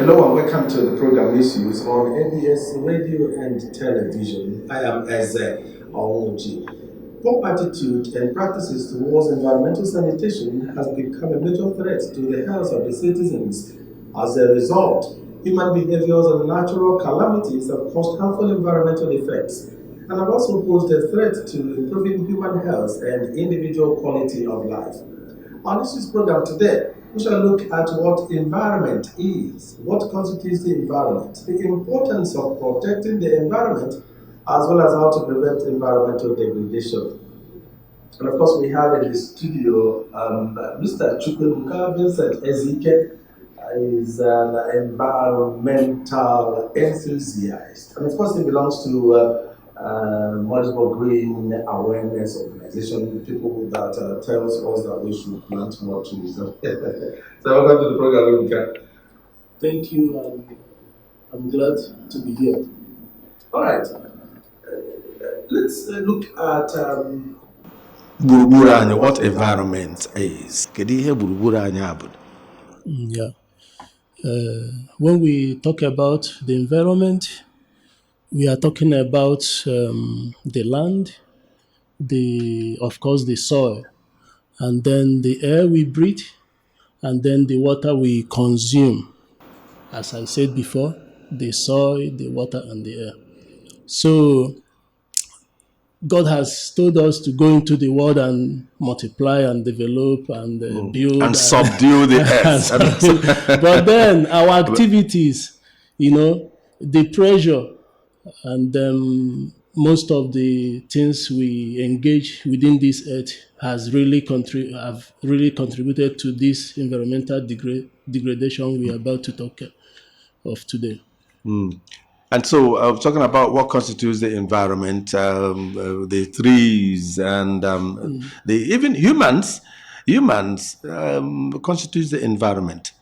Hello and welcome to the program Issues on ABS Radio and Television. I am Eze Aoji. Poor attitude and practices towards environmental sanitation has become a major threat to the health of the citizens. As a result, human behaviors and natural calamities have caused harmful environmental effects and have also posed a threat to improving human health and individual quality of life. On this program today, we shall look at what environment is, what constitutes the environment, the importance of protecting the environment, as well as how to prevent environmental degradation. And of course, we have in the studio Mr. Chukwuebuka Vincent Ezike. Is an environmental enthusiast. And of course, he belongs to Multiple Green Awareness Organization, people that tells us that we should plant more trees. So welcome to the program, Luca. Thank you, and I'm glad to be here. All right. Let's look at what environment is. Yeah. When we talk about the environment, we are talking about the land, of course, the soil, and then the air we breathe, and then the water we consume. As I said before, the soil, the water, and the air. So God has told us to go into the world and multiply and develop and build and subdue the earth. But then our activities, the pressure and most of the things we engage within this earth have really contributed to this environmental degradation we are about to talk of today. And so I was talking about what constitutes the environment, the trees and even humans constitutes the environment.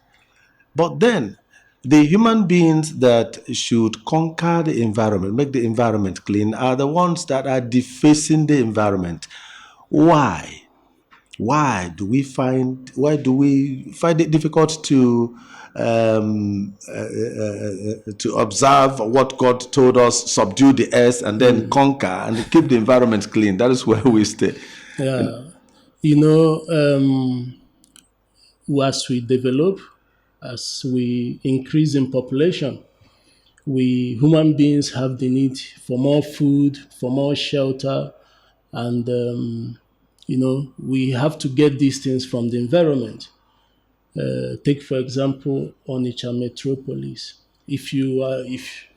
But then the human beings that should conquer the environment, make the environment clean, are the ones that are defacing the environment. Why? Why do we find it difficult to observe what God told us, subdue the earth and then conquer and keep the environment clean? That is where we stay. Yeah. As we develop, as we increase in population, we human beings have the need for more food, for more shelter, and we have to get these things from the environment. Take, for example, Onitsha metropolis. If you were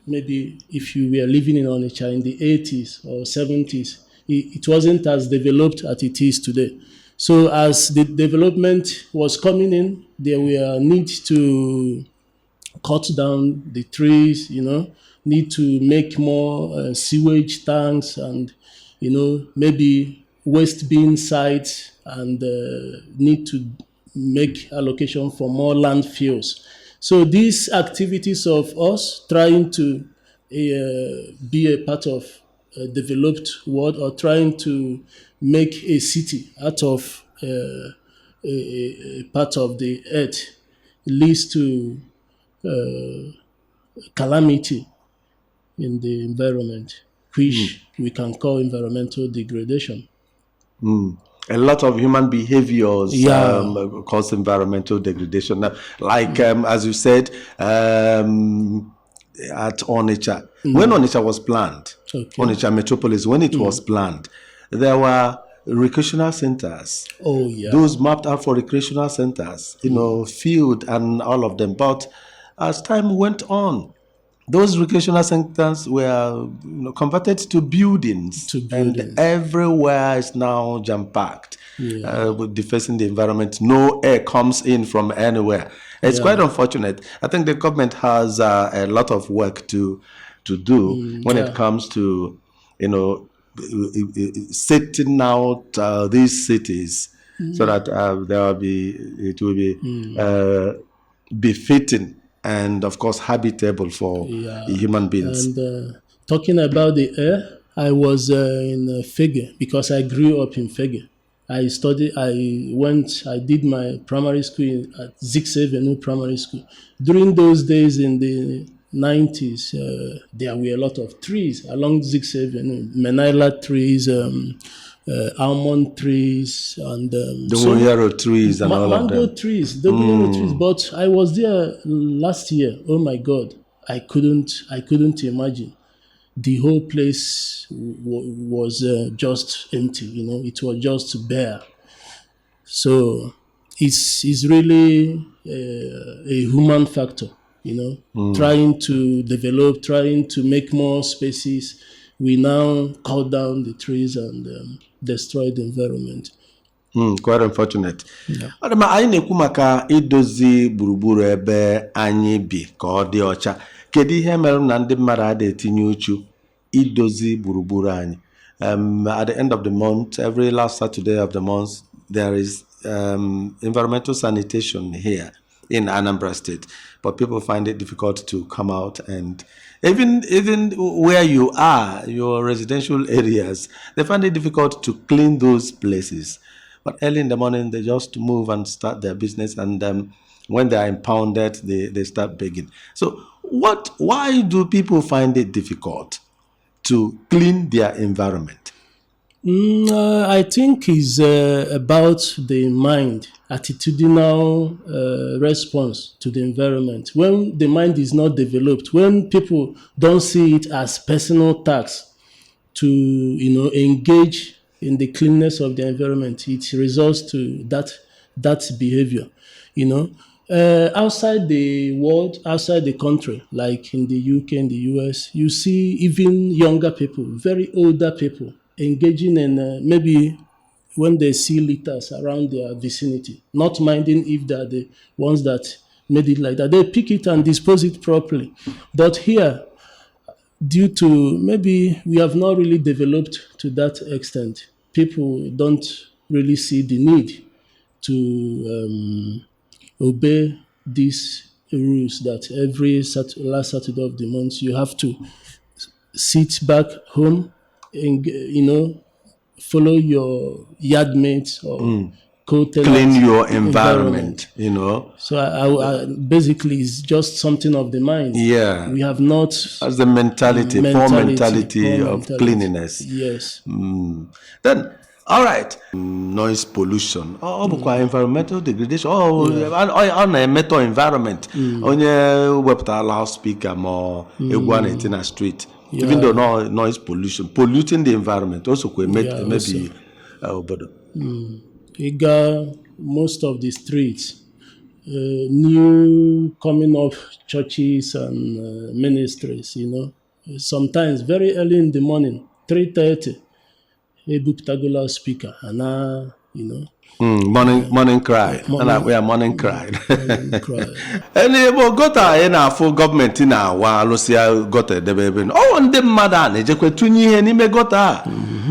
living in Onitsha in the 80s or 70s, it wasn't as developed as it is today. So as the development was coming in, there were need to cut down the trees, need to make more sewage tanks and, maybe waste bin sites and need to make allocation for more landfills. So these activities of us trying to be a part of a developed world or trying to make a city out of a part of the earth leads to calamity in the environment, which we can call environmental degradation. A lot of human behaviors cause environmental degradation. Now, like as you said, at Onitsha, when Onitsha was planned, Onitsha metropolis, when it was planned, there were recreational centers. Oh yeah, those mapped out for recreational centers, field and all of them. But as time went on, those recreational centers were converted to buildings. And everywhere is now jam-packed with defacing the environment. No air comes in from anywhere. It's quite unfortunate. I think the government has a lot of work to do when it comes to setting out these cities so that it will be befitting and of course habitable for human beings. And talking about the air, I was in Fege because I grew up in Fege. I did my primary school at Zix Avenue Primary School. During those days in the 90s, there were a lot of trees along Zix Avenue, Manila trees, almond trees, and the trees and all mango of them. trees, the trees. But I was there last year. Oh my God, I couldn't imagine. The whole place was just empty. It was just bare. So it's really a human factor. Trying to develop, trying to make more spaces. We now cut down the trees and destroy the environment. Quite unfortunate. Yeah. Anyị na-ekwu maka idozi gburugburu ebe anyị bi ka ọ dị ọcha. Kedu ihe mere na ndị mmadụ adịghị etinye uchu idozi gburugburu anyị? At the end of the month, every last Saturday of the month, there is environmental sanitation here in Anambra State, but people find it difficult to come out, and even where you are, your residential areas, they find it difficult to clean those places. But early in the morning, they just move and start their business, and when they are impounded, they start begging. So why do people find it difficult to clean their environment? I think it's about the mind, attitudinal response to the environment. When the mind is not developed, when people don't see it as personal task to engage in the cleanness of the environment, it results to that behavior. Outside the world, outside the country, like in the UK and the US, you see even younger people, very older people, engaging in maybe when they see litters around their vicinity, not minding if they're the ones that made it like that. They pick it and dispose it properly. But here, due to maybe we have not really developed to that extent, people don't really see the need to obey these rules that every last Saturday of the month you have to sit back home and follow your yard mates or clean your environment. So I basically it's just something of the mind. Yeah, we have not as the poor mentality of cleanliness. Yes. Then all right, noise pollution, environmental degradation, metal environment. Onye wepụtara loudspeaker ma egwu a na-eti na street. Even though noise pollution, polluting the environment also could maybe obodo. Most of the streets, new coming up churches and ministries, sometimes very early in the morning, 3:30, a booktagular speaker, and morning cry. We are morning cry. Morning cry. And gota na-afụ gọọmenti na-awa alụsịa gota edebe ebe ndị mmadụ a na-ejekwe tụnye ihe n'ime gota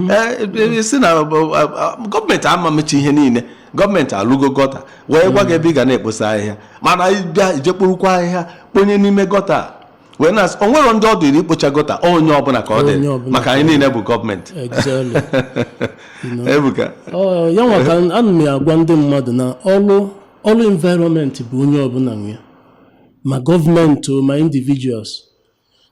a si na gọọmenti amamechi ihe niile, gọọmenti alụgo gota wee gwa gị ebe ị ga na-ekposa ahịhịa, mana ịbịa ijekporukwa ahịhịa kponye n'ime gota wee na o nwere ndị ọ dịrị ikpocha gota onye ọbụla ka ọ dị maka anyị niile bụ gọọmenti. Exactly. Ebuka ya nwa ka ana m agwa ndị mmadụ na ọrụ environment bụ onye ọbụla nwe ya, ma gọọmenti o ma individuals.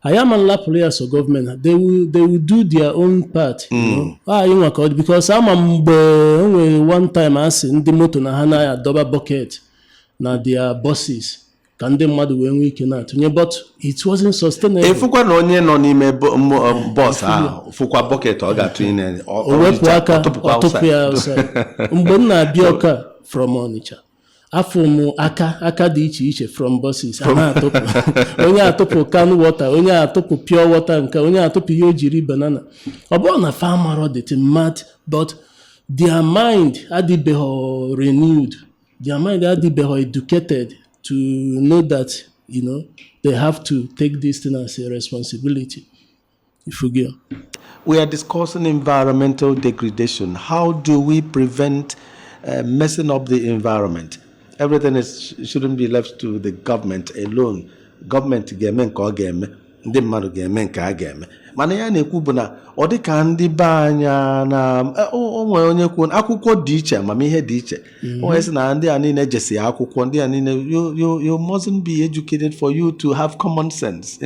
I am lapụrụ ya so gọọmenti, they will do their own part. Nwa ka ọ dị because ama mgbe o nwere one time asị ndị moto na ha na adọba bucket na their buses ka ndị mmadụ wee nwee ike na-atụnye, but it wasn't sustainable. Efukwa na onye nọ n'ime bọs ahụ fụkwa bọket ọ ga-atụnye o wepụ aka ọ tụpụ ya outside. Mgbe m na-abịa Ọka from Onitsha, afọ m aka dị iche iche from buses a na-atụpụ onye atụpụ can water, onye atụpụ pure water, nke onye atụpụ ihe o jiri banana. Ọ bụrụ na farmer dị mad, but their mind adịbeghị renewed, their mind adịbeghị educated to know that they have to take this thing as a responsibility. We are discussing environmental degradation. How do we prevent messing up the environment? Everything shouldn't be left to the government alone. Government ga-eme nke ọ ga-eme, ndị mmadụ ga-eme nke a ga-eme. mana ya na-ekwu bụ na ọ dị ka ndị be anya na o nwere onye kwuo akwụkwọ dị iche amamihe dị iche onye sị na ndị a niile jesi akwụkwọ ndị a niile you mustn't be educated for you to have common sense.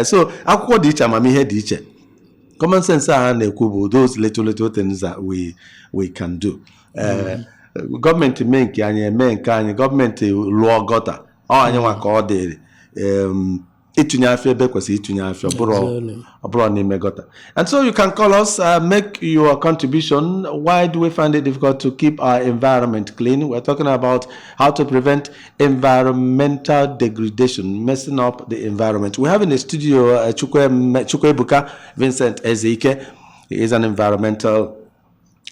So akwụkwọ dị iche amamihe dị iche. Common sense a na-ekwu bụ those little things that we can do. Gọọmenti mee nke anyị eme nke anyị, gọọmenti lụọ gọta anyị nwa ka ọ dịrị ịtụnye afọ ebe kwesịrị ịtụnye afọ ọ bụrụ n'ime gọta. And so you can call us, make your contribution. Why do we find it difficult to keep our environment clean? We're talking about how to prevent environmental degradation, messing up the environment. We have in the studio Chukwebuka Vincent Ezeke. He is an environmental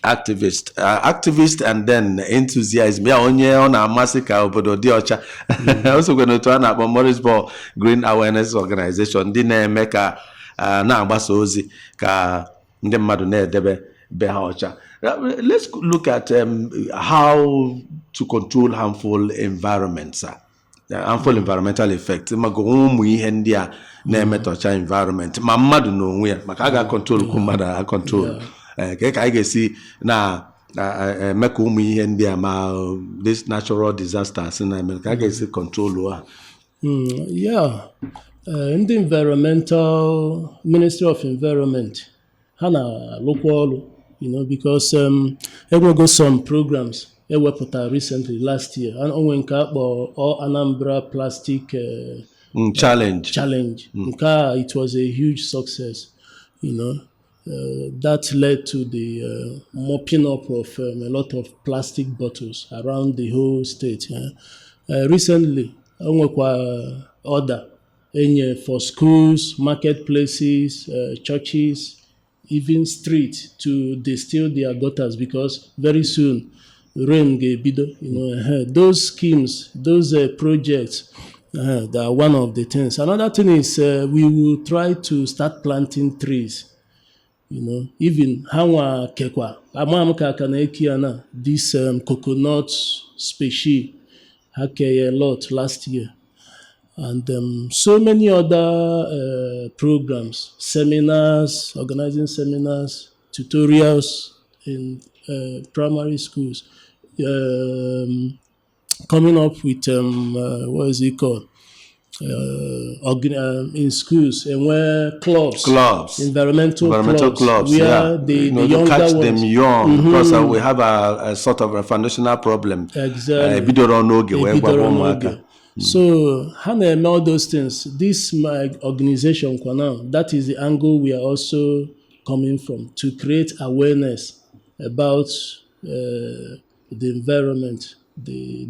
activist and then enthusiasm. Ya onye ọ na-amasị ka obodo dị ọcha. Also going to turn up Morrisburg Green Awareness Organization. Ndị na-eme ka na-agbasa ozi ka ndị mmadụ na-edebe be ha ọcha. Let's look at how to control harmful environments. Harmful environmental effects. Mago ụmụ ihe ndị a na-emetọcha environment. Ma mmadụ n'onwe ya maka a ga-control ku mmadụ a control. Ka anyị ga-esi na meka ụmụ ihe ndị a ma this natural disasters na-eme ka a ga-esi control ha. Ndị environmental Ministry of Environment ha na-alụkwa ọrụ, because enwego some programs ewepụtara recently last year. Onwe nke akpọ Anambra Plastic Challenge. Nke a, it was a huge success, that led to the mopping up of a lot of plastic bottles around the whole state. Recently, onwekwa order for schools, marketplaces, churches, even streets to distill their gutters, because very soon rain ga-ebido. Those schemes, those projects, they are one of the things. Another thing is we will try to start planting trees. Even hanwa kekwa amam ka aka na ekiana this coconut species hake a lot last year, and so many other programs, seminars, organizing seminars, tutorials in primary schools, coming up with what is it called? In schools and where clubs, environmental clubs, where the younger catch ones, them young, because we have a sort of a foundational problem. Exactly. So how na all those things. This my organization now, that is the angle we are also coming from, to create awareness about the environment, the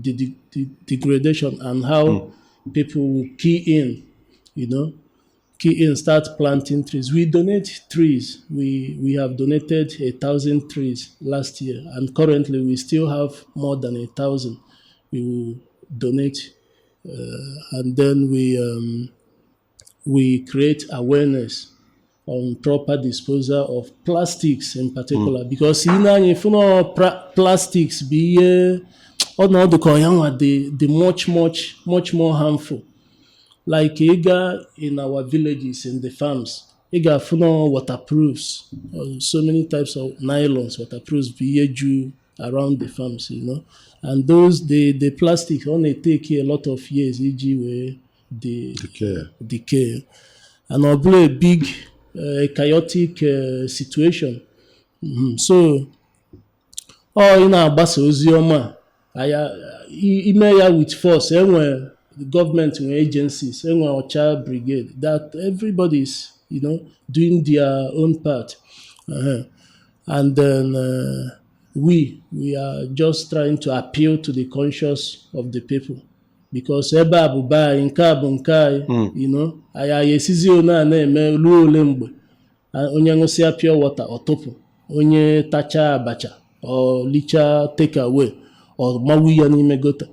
degradation, and how people will key in, start planting trees. We donate trees. We have donated 1,000 trees last year, and currently we still have more than 1,000 we will donate, and then we create awareness on proper disposal of plastics in particular, because if plastics be the much more harmful. Like in our villages, in the farms, waterproofs, so many types of nylons, waterproofs be around the farms, and those the plastic only take a lot of years, e.g. where decay, and a big chaotic situation. So na-agbasa ozi ọma ime ya with force. Enwe government, agencies, enwe Ocha brigade, that everybody is doing their own part, and then we are just trying to appeal to the conscience of the people, because ebe abụba nke a bụ nke anyị, anyị esizi na-eme ruo ole mgbe onye ṅụsịa pure water ọtụpụ, onye tacha abacha or licha take away or mawu ya n'ime gota.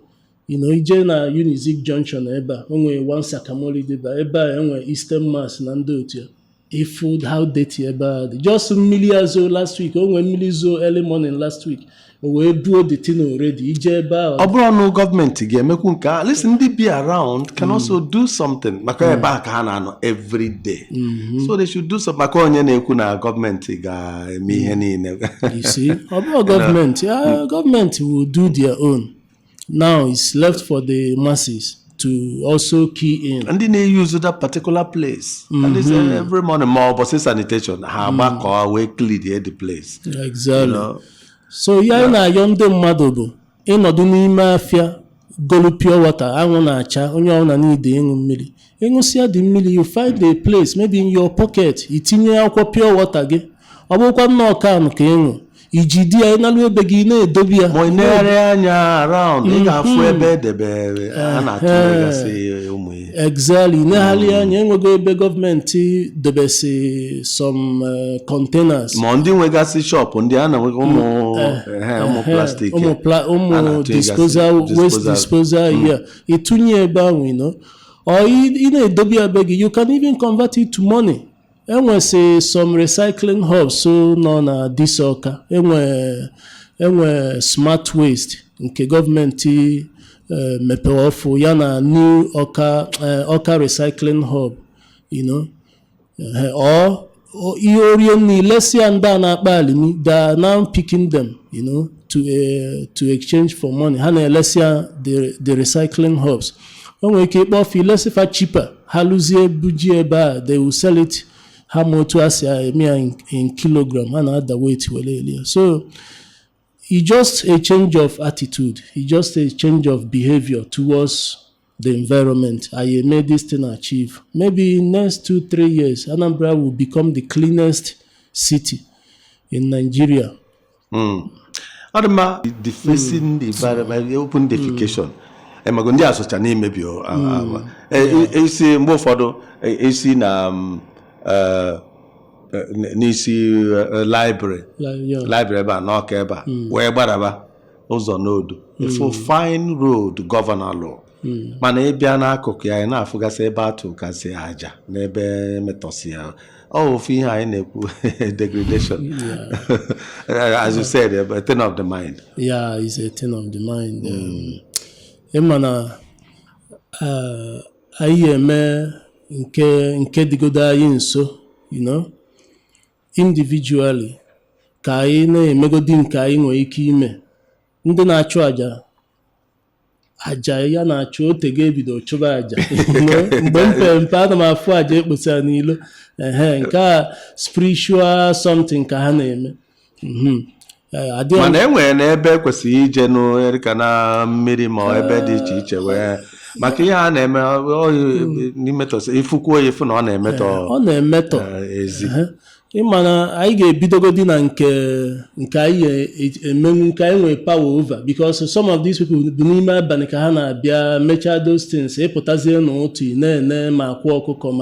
Ije na Unizik Junction ebe a onwe one Sakamoli deba ebe a enwe Eastern Mass na ndị otu ya. ịfụ how dirty ebe a dị. Just mmiri azo last week, o nwere mmiri zo early morning last week, o wee buo the thing already. Ije ebe a ọ bụrụ ọnụ gọọmenti ga-emekwu nke a, listen, ndị bi around can also do something maka ebe a ka ha na-anọ every day. So they should do something maka onye na-ekwu na gọọmenti ga-eme ihe niile. You see, ọ bụrụ gọọmenti, gọọmenti will do their own. Now it's left for the masses to also key in. Ndị na-use that particular place and they say every morning ma ọ bụ sanitation ha agbakọ wee clean the place. Exactly. So ya na-ayọ ndị mmadụ bụ ịnọdụ n'ime afịa golu pure water, anwụ na-acha, onye ọbụla niile ịṅụ mmiri. Ịṅụsịa dị mmiri, you find a place maybe in your pocket, itinye akwụkwọ pure water gị, ọ bụrụkwa nnọọ kan ka ịṅụ, iji di ya ịnalụ ebe gị na-edobe ya. Ma ị na-ere anya around, ị ga-afụ ebe edebe a na-atụnyegasị ụmụ ihe. Exactly. Negharị anya, enwego ebe gọọmenti dobesi some containers. Ma ndị nwegasị shop ndị a na-enwe ụmụ plastik, ụmụ disposal, waste disposal, yeah. Ịtụnye ebe ahụ, you know. Or ị na-edobe ya ebe gị, you can even convert it to money. Enwere some recycling hubs so nọ na Disoka. Enwe smart waste nke gọọmenti mepewe ọfụ ya na new Ọka recycling hub, you know. Or ihe orie niile si ndị a na-akpa alimi, they are now picking them, you know, to exchange for money. Ha na-elesia the recycling hubs. O nwere ike ịkpọ ọfụ ilesifa cheaper, ha lụzie buji ebe a, they will sell it ha ma otu a si eme ya in kilogram, ha na-ada weight wele ele. So it's just a change of attitude, it's just a change of behavior towards the environment. I made this thing achieve. Maybe in next 2-3 years, Anambra will become the cleanest city in Nigeria. Adama, defacing the environment, open defecation. Emago ndị asụcha na-emebi esi mgbe ụfọdụ esi na n'isi library ebe a n'ọka ebe a wee gbaraba ụzọ n'odo ifo fine road governor law, mana ịbịa n'akụkụ ya na-afụgasị ebe atụ kasị aja n'ebe metọsi ya. Ofu ihe anyị na-ekwu degradation. As you said, a thing of the mind. Yeah, it's a thing of the mind. Ịmana anyị eme nke digodo anyị nso, you know, individually ka anyị na-emegodi nke anyị nwere ike ime. Ndị na-achụ aja ya na-achụ otego ebido chụba aja. Mgbe mpe ana m afụ aja ekposa n'ilo, nke a spiritual something ka ha na-eme. Mana enwere n'ebe kwesịrị ije n'erika na mmiri ma ebe dị iche iche wee maka ihe a na-eme n'imetọ ifukwu ifu na ọ na-emetọ ezi. Ịmana anyị ga-ebidogodi na nke anyị emenwu, nke anyị nwere power over, because some of these people bụ n'ime abalị ka ha na-abịa mechaa those things, ịpụtazie n'otu na-ene ma akwụ ọkụkọ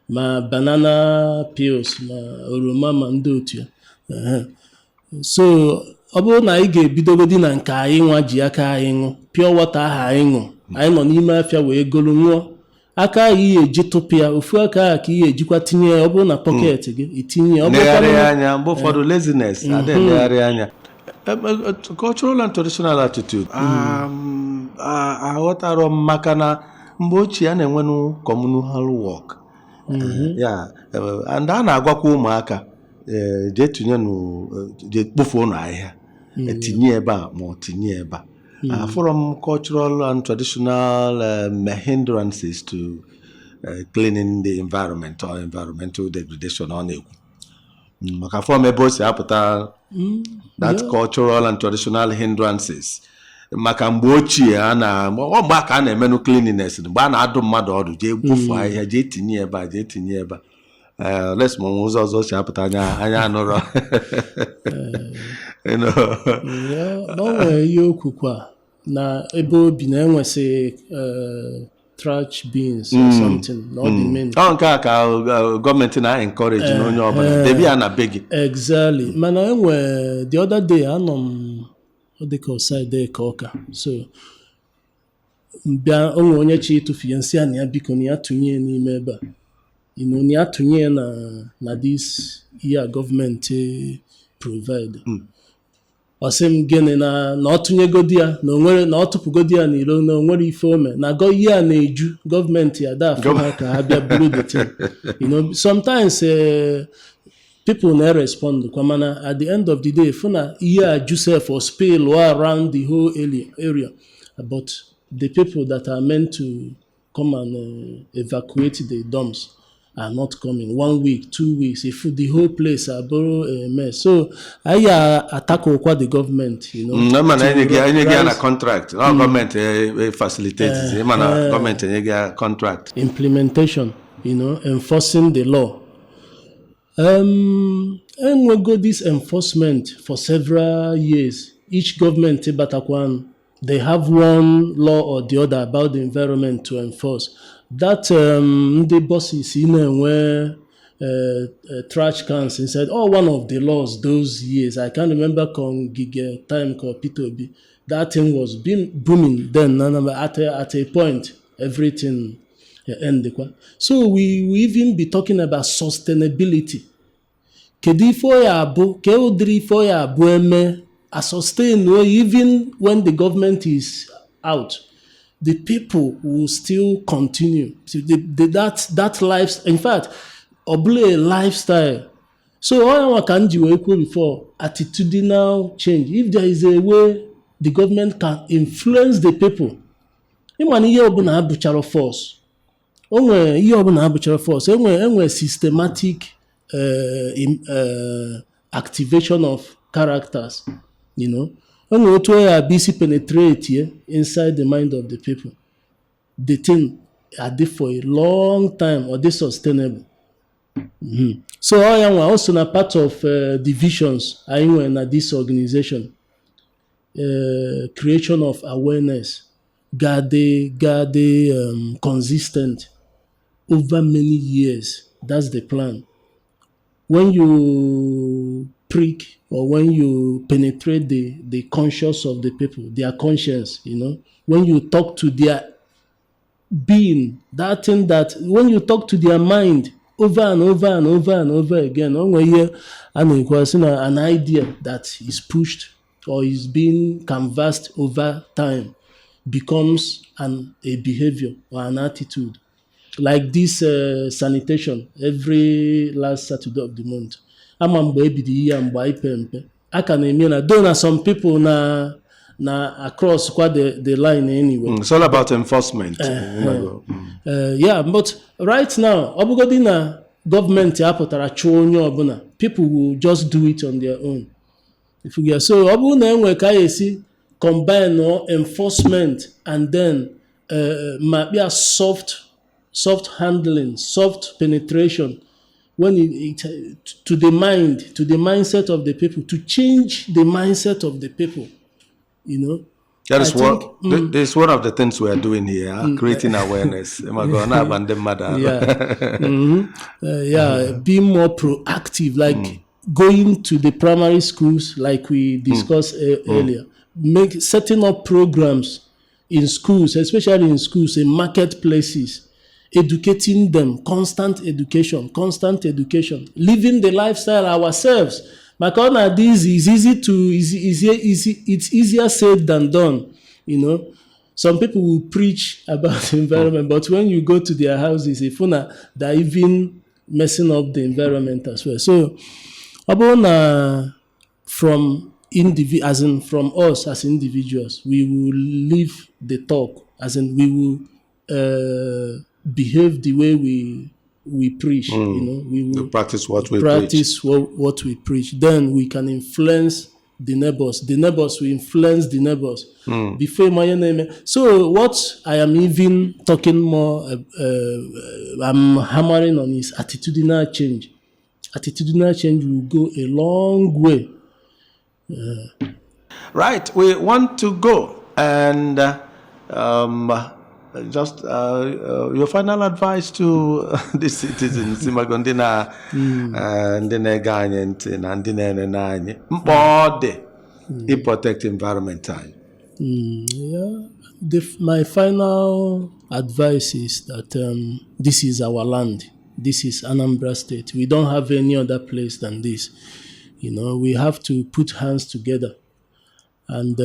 ma banana peels ma oroma ma ndị otu ya. So ọ bụrụ na anyị ga-ebidogodi na nke anyị nwa ji aka anyị ṅụ pure water aha anyị ṅụ, anyị nọ n'ime afịa wee golu ṅụọ, aka anyị ihe eji tụpụ ya, ofu aka ahụ ka ihe ejikwa tinye ya. Ọ bụrụ na pọket gị itinye ọ bụrụ anya mgbe ụfọdụ laziness adịghị legharị anya. Cultural and traditional attitude aghọtara m maka na mgbe ochie a na-enwenụ communal work, and a na-agwakwa ụmụaka jee kpofuo ụlọ ahịhịa, etinye ebe a ma ọ tinye ebe a. From cultural and traditional hindrances to cleaning the environment or environmental degradation ọ na-ekwu maka from ebe o si apụta that cultural and traditional hindrances. Maka mgbe ochie mgbe aka a na-emenụ cleanliness, mgbe a na-adụ mmadụ ọdụ jee kpofuo ahịhịa, jee tinye ebe a, jee tinye ebe a. Les ma ụzọ ọzọ si apụta anya anụrọ. Gbanwee ihe okwukwa na ebe obi na-enwesị trash bins or something. Ọ nke a ka gọọmenti na-encourage n'onye ọbụla debi ya na be gị. Exactly. Mana enwe the other day anọ m dịka ọside ka ọka, so bịa onwe onye chi ịtụfu ya nsị a na ya biko na ya tụnye n'ime ebe a. na atụnye na this year gọọmenti provide. Ọ sị m gịnị na ọ tụnyegodi ya na ọ tụpụgodi ya n'ilo na onwere ife ome na ihe a na-eju gọọmenti adafụ ha ka ha bịa buru the thing. Sometimes people na-respond kwa mana at the end of the day fụ na ihe a jusef or spill around the whole area, but the people that are meant to come and evacuate the dumps are not coming. 1 week, 2 weeks, if the whole place are a mess. So I attack the government, No man, any get a contract. No government facilitates. Government any get contract. Implementation, enforcing the law. And we go this enforcement for several years. Each government, Batakwan, they have one law or the other about the environment to enforce. That the bosses where trash cans inside, one of the laws those years, I can't remember time called P2B. That thing was booming then. At a point, everything ended. So we even be talking about sustainability. Kedu ifo ya abụ ke udiri ifo ya abụ eme a sustain even when the government is out, the people will still continue. So that life, in fact, obey lifestyle. So all I can do before attitudinal change. If there is a way the government can influence the people, ihe ọbụla abụchara force. Onwe ihe ọbụla abụchara force. Enwe systematic activation of characters. Only otu ya busy penetrate inside the mind of the people. The thing are there for a long time or they sustainable. So I am also a part of divisions I know in this organization. Creation of awareness, consistent over many years. That's the plan. When you prick or when you penetrate the conscience of the people, their conscience, when you talk to their being, that thing that when you talk to their mind over and over and over and over again, an idea that is pushed or is being canvassed over time becomes a behavior or an attitude. Like this sanitation every last Saturday of the month. Ama mgbe ebido ihe mgbe ipe mpe. Aka na-eme na though na some people na across kwa the line anyway. It's all about enforcement. Yeah, but right now, obugodi na government apụtara chụọ onye ọbụla, people will just do it on their own. If you get so obu na enwe ka esi combine enforcement and then ma bia soft handling, soft penetration, when it to the mindset of the people, to change the mindset of the people, That is this is one of the things we are doing here, creating awareness. Yeah, be more proactive, like going to the primary schools, like we discussed earlier, setting up programs in schools, especially in schools, in marketplaces. Educating them, constant education, living the lifestyle ourselves. Because this is it's easier said than done. Some people will preach about environment, but when you go to their houses, they're even messing up the environment as well. So, from us as individuals, we will live the talk, we will behave the way we preach. We will practice what we preach. Then we can influence the neighbors. The neighbors will influence the neighbors. Before my name. So what I am even talking more, I'm hammering on is attitudinal change. Attitudinal change will go a long way. Right, we want to go and just your final advice to the citizens Simagondina and the Neganyant and the Nenani body protect environment time. My final advice is that this is our land. this is Anambra State. We don't have any other place than this. We have to put hands together. And,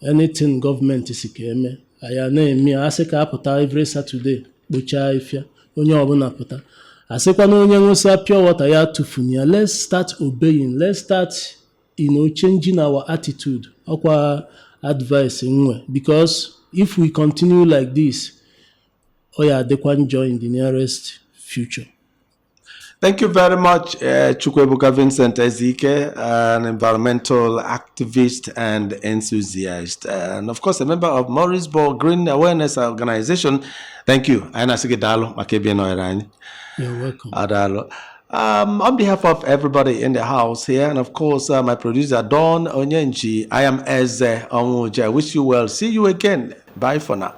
anything government is eme. Aya na-eme asị ka apụta every Saturday kpochaa ifia onye ọbụla pụta asịkwa na onye nwụsịa pure water ya tụfuni ya. Let's start obeying. Let's start changing our attitude. Ọkwa advice nwe, because if we continue like this, adịkwa njọ in the nearest future. Thank you very much, Chukwuebuka Vincent Ezike, an environmental activist and enthusiast, and of course a member of Morrisburg Green Awareness Organization. Thank you. You're welcome. Adalo. On behalf of everybody in the house here, and of course my producer Don Onyenji, I am Eze Onwuja. I wish you well. See you again. Bye for now.